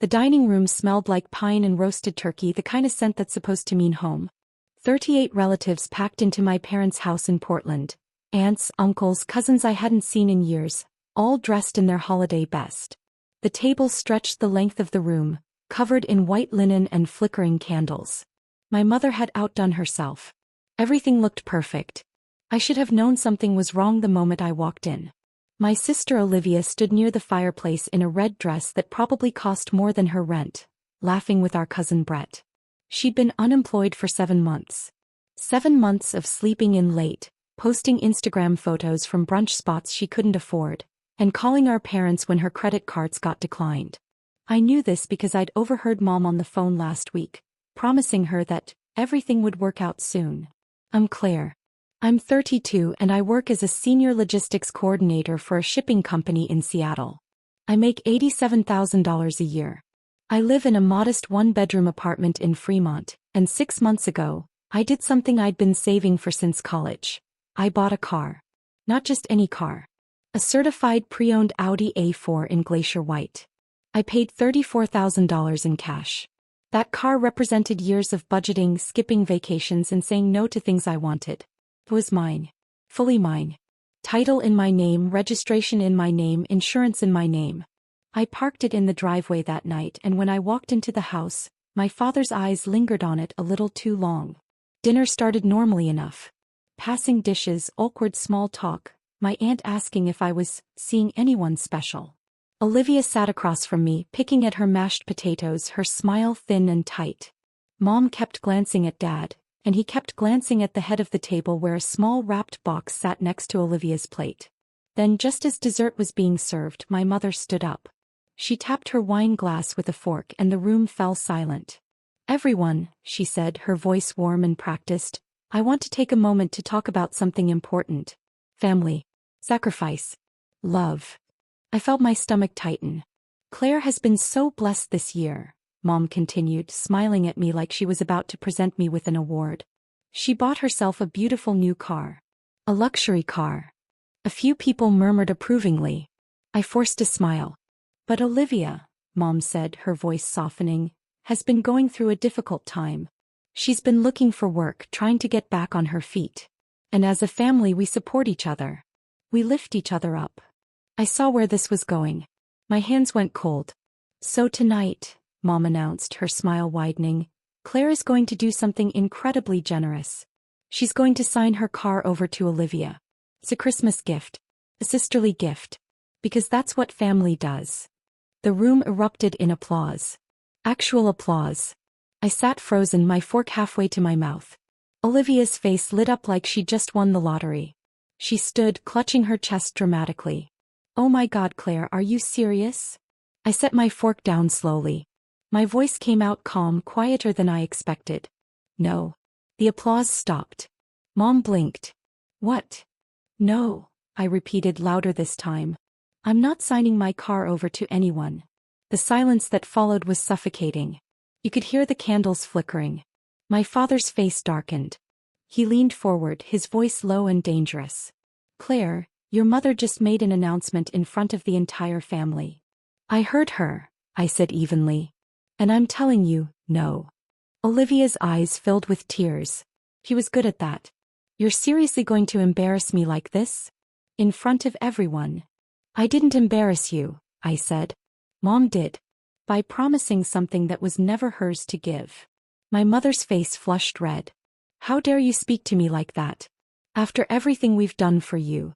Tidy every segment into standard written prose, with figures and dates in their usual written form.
The dining room smelled like pine and roasted turkey, the kind of scent that's supposed to mean home. 38 relatives packed into my parents' house in Portland. Aunts, uncles, cousins I hadn't seen in years, all dressed in their holiday best. The table stretched the length of the room, covered in white linen and flickering candles. My mother had outdone herself. Everything looked perfect. I should have known something was wrong the moment I walked in. My sister Olivia stood near the fireplace in a red dress that probably cost more than her rent, laughing with our cousin Brett. She'd been unemployed for 7 months. 7 months of sleeping in late, posting Instagram photos from brunch spots she couldn't afford, and calling our parents when her credit cards got declined. I knew this because I'd overheard Mom on the phone last week, promising her that everything would work out soon. I'm Claire. I'm 32 and I work as a senior logistics coordinator for a shipping company in Seattle. I make $87,000 a year. I live in a modest 1-bedroom apartment in Fremont, and 6 months ago, I did something I'd been saving for since college. I bought a car. Not just any car. A certified pre-owned Audi A4 in Glacier White. I paid $34,000 in cash. That car represented years of budgeting, skipping vacations and saying no to things I wanted. It was mine. Fully mine. Title in my name, registration in my name, insurance in my name. I parked it in the driveway that night, and when I walked into the house, my father's eyes lingered on it a little too long. Dinner started normally enough. Passing dishes, awkward small talk, my aunt asking if I was seeing anyone special. Olivia sat across from me, picking at her mashed potatoes, her smile thin and tight. Mom kept glancing at Dad, and he kept glancing at the head of the table where a small wrapped box sat next to Olivia's plate. Then, just as dessert was being served, my mother stood up. She tapped her wine glass with a fork and the room fell silent. "Everyone," she said, her voice warm and practiced, "I want to take a moment to talk about something important. Family. Sacrifice. Love." I felt my stomach tighten. "Claire has been so blessed this year," Mom continued, smiling at me like she was about to present me with an award. "She bought herself a beautiful new car. A luxury car." A few people murmured approvingly. I forced a smile. "But Olivia," Mom said, her voice softening, "has been going through a difficult time. She's been looking for work, trying to get back on her feet. And as a family we support each other. We lift each other up." I saw where this was going. My hands went cold. "So tonight," Mom announced, her smile widening, "Claire is going to do something incredibly generous. She's going to sign her car over to Olivia. It's a Christmas gift. A sisterly gift. Because that's what family does." The room erupted in applause. Actual applause. I sat frozen, my fork halfway to my mouth. Olivia's face lit up like she'd just won the lottery. She stood, clutching her chest dramatically. "Oh my God, Claire, are you serious?" I set my fork down slowly. My voice came out calm, quieter than I expected. "No." The applause stopped. Mom blinked. "What?" "No," I repeated louder this time. "I'm not signing my car over to anyone." The silence that followed was suffocating. You could hear the candles flickering. My father's face darkened. He leaned forward, his voice low and dangerous. "Claire, your mother just made an announcement in front of the entire family." "I heard her," I said evenly. "And I'm telling you, no." Olivia's eyes filled with tears. She was good at that. "You're seriously going to embarrass me like this? In front of everyone?" "I didn't embarrass you," I said. "Mom did. By promising something that was never hers to give." My mother's face flushed red. "How dare you speak to me like that? After everything we've done for you."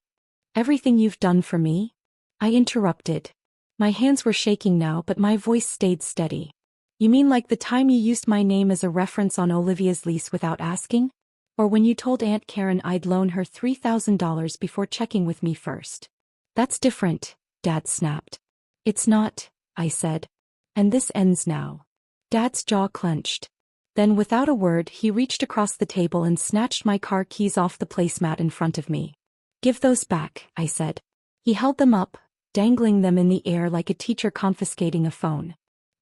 "Everything you've done for me?" I interrupted. My hands were shaking now, but my voice stayed steady. "You mean like the time you used my name as a reference on Olivia's lease without asking? Or when you told Aunt Karen I'd loan her $3,000 before checking with me first?" "That's different," Dad snapped. "It's not," I said. "And this ends now." Dad's jaw clenched. Then without a word he reached across the table and snatched my car keys off the placemat in front of me. "Give those back," I said. He held them up, dangling them in the air like a teacher confiscating a phone.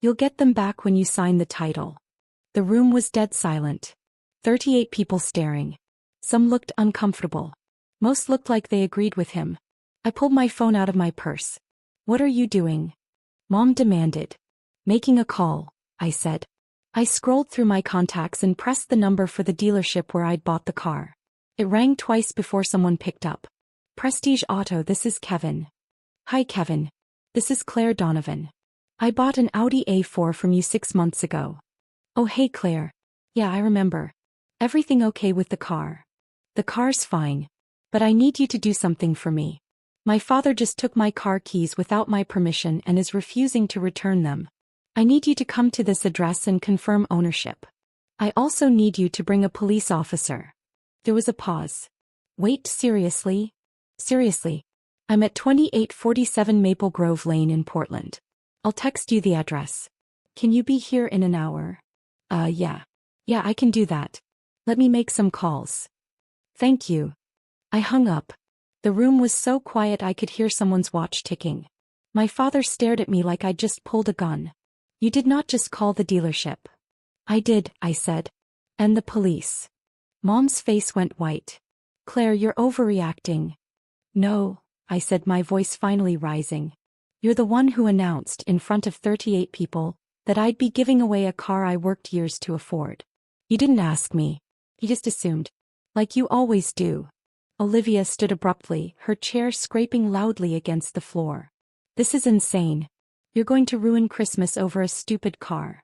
"You'll get them back when you sign the title." The room was dead silent. 38 people staring. Some looked uncomfortable. Most looked like they agreed with him. I pulled my phone out of my purse. "What are you doing?" Mom demanded. Making a call, I said. I scrolled through my contacts and pressed the number for the dealership where I'd bought the car. It rang twice before someone picked up. Prestige Auto, this is Kevin. Hi Kevin. This is Claire Donovan. I bought an Audi A4 from you 6 months ago. Oh hey Claire. Yeah, I remember. Everything okay with the car? The car's fine. But I need you to do something for me. My father just took my car keys without my permission and is refusing to return them. I need you to come to this address and confirm ownership. I also need you to bring a police officer. There was a pause. Wait, seriously? Seriously. I'm at 2847 Maple Grove Lane in Portland. I'll text you the address. Can you be here in an hour? Yeah. Yeah, I can do that. Let me make some calls. Thank you. I hung up. The room was so quiet I could hear someone's watch ticking. My father stared at me like I'd just pulled a gun. You did not just call the dealership. I did, I said. And the police. Mom's face went white. Claire, you're overreacting. No, I said, my voice finally rising. You're the one who announced, in front of 38 people, that I'd be giving away a car I worked years to afford. You didn't ask me. You just assumed. Like you always do. Olivia stood abruptly, her chair scraping loudly against the floor. This is insane. You're going to ruin Christmas over a stupid car.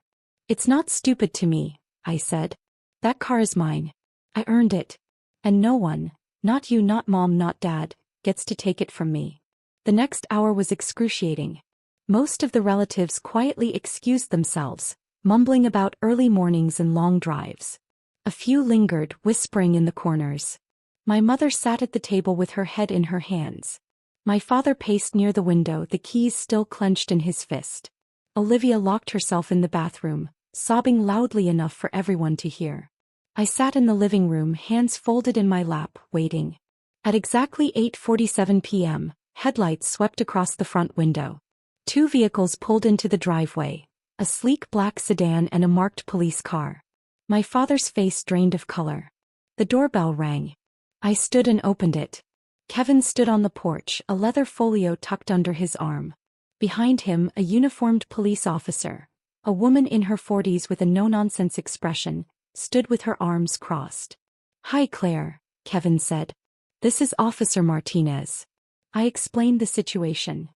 It's not stupid to me, I said. That car is mine. I earned it. And no one, not you, not Mom, not Dad, gets to take it from me. The next hour was excruciating. Most of the relatives quietly excused themselves, mumbling about early mornings and long drives. A few lingered, whispering in the corners. My mother sat at the table with her head in her hands. My father paced near the window, the keys still clenched in his fist. Olivia locked herself in the bathroom, sobbing loudly enough for everyone to hear. I sat in the living room, hands folded in my lap, waiting. At exactly 8:47 p.m., headlights swept across the front window. 2 vehicles pulled into the driveway, a sleek black sedan and a marked police car. My father's face drained of color. The doorbell rang. I stood and opened it. Kevin stood on the porch, a leather folio tucked under his arm. Behind him, a uniformed police officer, a woman in her 40s with a no-nonsense expression, stood with her arms crossed. Hi Claire, Kevin said. This is Officer Martinez. I explained the situation.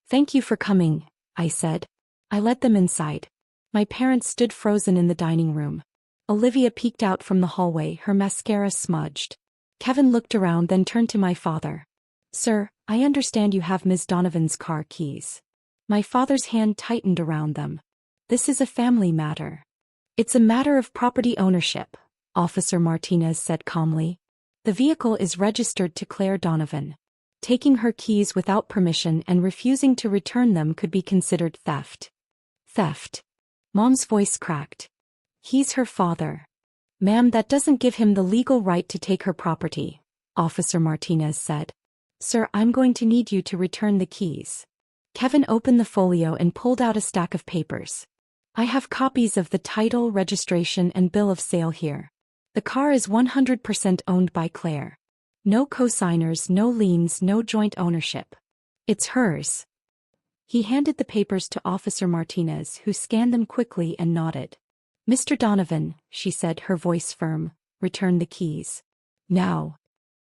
Thank you for coming, I said. I led them inside. My parents stood frozen in the dining room. Olivia peeked out from the hallway, her mascara smudged. Kevin looked around, then turned to my father. Sir, I understand you have Ms. Donovan's car keys. My father's hand tightened around them. This is a family matter. It's a matter of property ownership, Officer Martinez said calmly. The vehicle is registered to Claire Donovan. Taking her keys without permission and refusing to return them could be considered theft. Theft. Mom's voice cracked. He's her father. Ma'am, that doesn't give him the legal right to take her property, Officer Martinez said. Sir, I'm going to need you to return the keys. Kevin opened the folio and pulled out a stack of papers. I have copies of the title, registration, and bill of sale here. The car is 100% owned by Claire. No co-signers, no liens, no joint ownership. It's hers. He handed the papers to Officer Martinez, who scanned them quickly and nodded. Mr. Donovan, she said, her voice firm, return the keys. Now.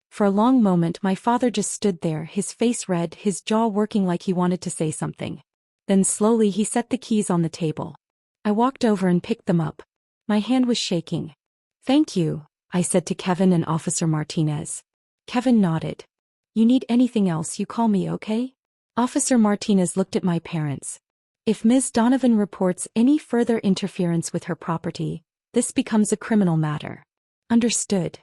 For a long moment my father just stood there, his face red, his jaw working like he wanted to say something. Then slowly he set the keys on the table. I walked over and picked them up. My hand was shaking. Thank you, I said to Kevin and Officer Martinez. Kevin nodded. You need anything else, you call me, okay? Officer Martinez looked at my parents. If Ms. Donovan reports any further interference with her property, this becomes a criminal matter. Understood.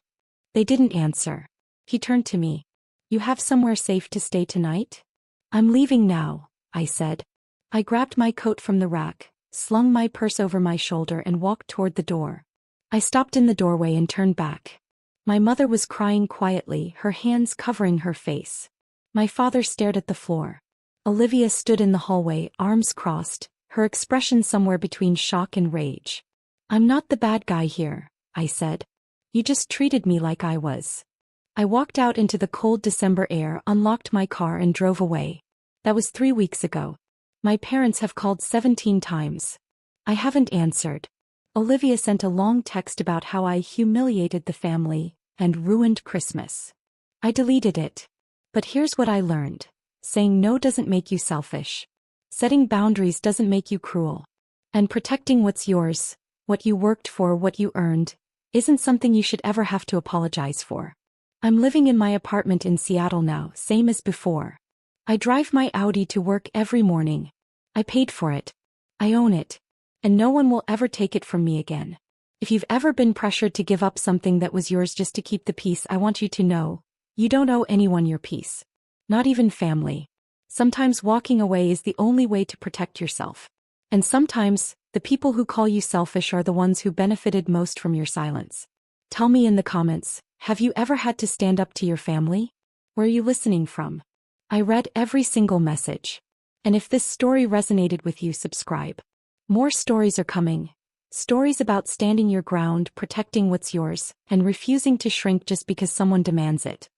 They didn't answer. He turned to me. You have somewhere safe to stay tonight? I'm leaving now, I said. I grabbed my coat from the rack, slung my purse over my shoulder and walked toward the door. I stopped in the doorway and turned back. My mother was crying quietly, her hands covering her face. My father stared at the floor. Olivia stood in the hallway, arms crossed, her expression somewhere between shock and rage. I'm not the bad guy here, I said. You just treated me like I was. I walked out into the cold December air, unlocked my car and drove away. That was 3 weeks ago. My parents have called 17 times. I haven't answered. Olivia sent a long text about how I humiliated the family and ruined Christmas. I deleted it. But here's what I learned. Saying no doesn't make you selfish. Setting boundaries doesn't make you cruel. And protecting what's yours, what you worked for, what you earned, isn't something you should ever have to apologize for. I'm living in my apartment in Seattle now, same as before. I drive my Audi to work every morning. I paid for it. I own it. And no one will ever take it from me again. If you've ever been pressured to give up something that was yours just to keep the peace, I want you to know, you don't owe anyone your peace. Not even family. Sometimes walking away is the only way to protect yourself. And sometimes, the people who call you selfish are the ones who benefited most from your silence. Tell me in the comments, have you ever had to stand up to your family? Where are you listening from? I read every single message. And if this story resonated with you, subscribe. More stories are coming. Stories about standing your ground, protecting what's yours, and refusing to shrink just because someone demands it.